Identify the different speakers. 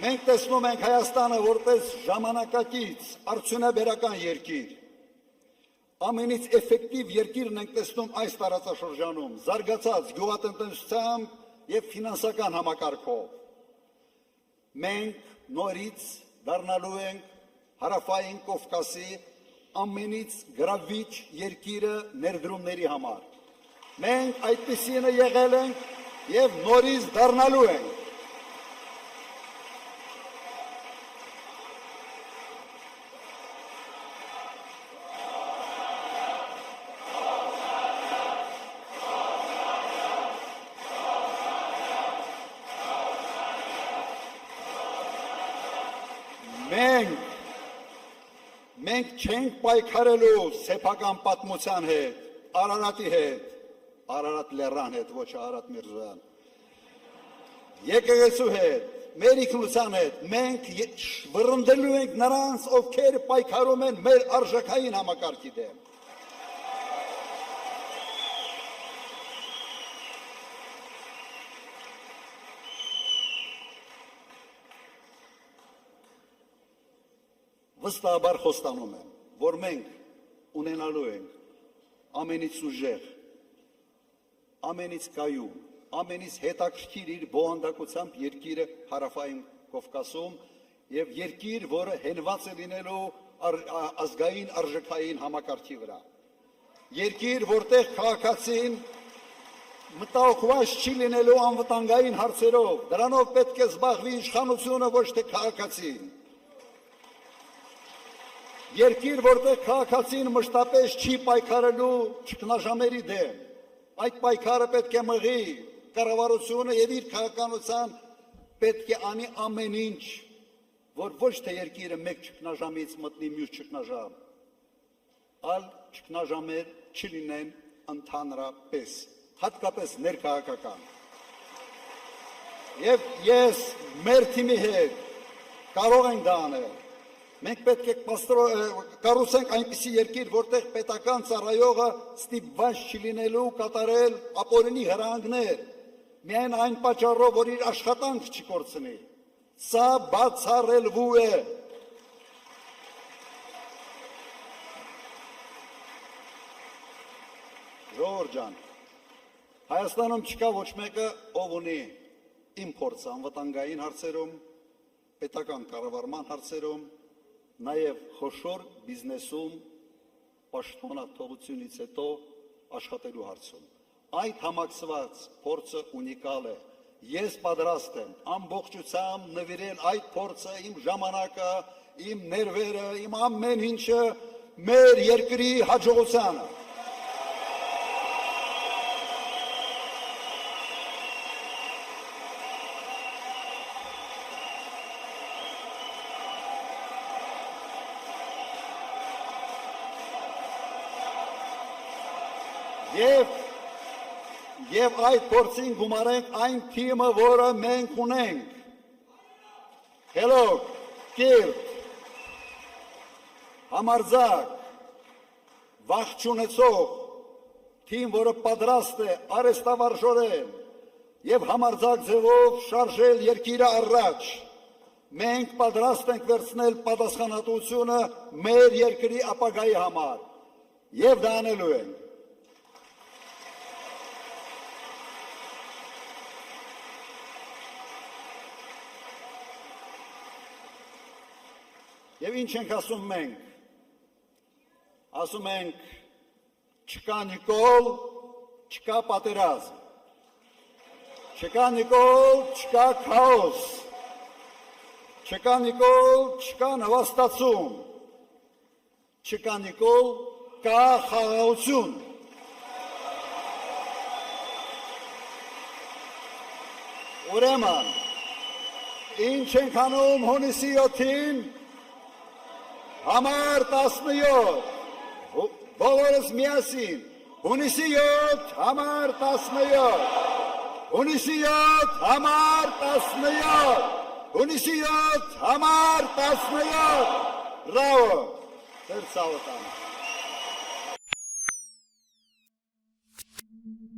Speaker 1: Մենք տեսնում ենք Հայաստանը որպես ժամանակակից արդյունաբերական երկիր։ Ամենից էֆեկտիվ երկիրն ենք տեսնում այս տարածաշրջանում, զարգացած գյուղատնտեսությամբ և ֆինանսական համակարգով։ Մենք նորից դառնալու ենք Հարավային Կովկասի ամենից գրավիչ երկիրը ներդրումների համար։ Մենք այդպիսինը եղել ենք և նորից դառնալու ենք։ Մենք չենք պայքարելու սեփական պատմության հետ, Արարատի հետ, Արարատ լեռան հետ, ոչ Արարատ Միրզոյան, եկեղեցու հետ, մեր ինքնության հետ, մենք վռնդելու ենք նրանց, ովքեր պայքարում են մեր արժեքային համակարգի դեմ։ Վստահաբար խոստանում եմ, որ մենք ունենալու ենք ամենից ուժեղ, ամենից կայուն, ամենից հետաքրքիր իր բովանդակությամբ երկիրը Հարավային Կովկասում և երկիր, որը հենված է լինելու ազգային արժեքային համակարգի վրա։ Երկիր, որտեղ քաղաքացին մտահոգված չի լինելու անվտանգային հարցերով, դրանով պետք է զբաղվի իշխանությունը, ոչ թե քաղաքացին։ Երկիր, որտեղ քաղաքացին մշտապես չի պայքարելու ճգնաժամերի դեմ, այդ պայքարը պետք է մղի կառավարությունը և իր քաղաքականության պետք է անի ամեն ինչ, որ ոչ թե երկիրը մեկ ճգնաժամից մտնի մյուս ճգնաժամ, այլ ճգնաժամեր չլինեն ընդհանրապես, հատկապես ներքաղաքական։ Եվ ես մեր թիմի հետ կարող ենք դա անել։ Մենք պետք է կառուցենք այնպիսի երկիր, որտեղ պետական ծառայողը ստիպված չլինելու կատարել ապօրինի հրահանգներ, միայն այն պատճառով, որ իր աշխատանքը չկորցնի։ Սա բացառելու է։ Ժողովուրդ ջան, Հայաստանում չկա ոչ մեկը, ով ունի իմ փորձը անվտանգային հարցերում, պետական կառավարման հարցերում, նաև խոշոր բիզնեսում պաշտոնաթողությունից հետո աշխատելու հարցում։ Այդ համակցված փորձը ունիկալ է։ Ես պատրաստ եմ ամբողջությամբ նվիրել այդ փորձը, իմ ժամանակը, իմ ներվերը, իմ ամեն ինչը մեր երկրի հաջողությանը։ Եվ այդ փորձին գումարենք այն թիմը, որը մենք ունենք։ Հելոք, կիրթ, համարձակ, վախ չունեցող թիմ, որը պատրաստ է արհեստավարժորեն և համարձակ ձևով շարժել երկիրը առաջ։ Մենք պատրաստ ենք վերցնել պատասխանատվությունը մեր երկրի ապագայի համար և դա անելու ենք։ Եվ ինչ ենք ասում մենք, ասում ենք չկա Նիկոլ, չկա պատերազմ, չկա Նիկոլ, չկա քաոս, չկա Նիկոլ, չկա նվաստացում, չկա Նիկոլ, կա խաղաղություն։ Ուրեմն, ինչ ենք անում հունիսի 7-ին, Համար 17, բոլորս միասին, հունիսի 7, համար 17, հունիսի 7, համար 17, հունիսի 7, համար 17, բրավո, Տեր Սավոտան։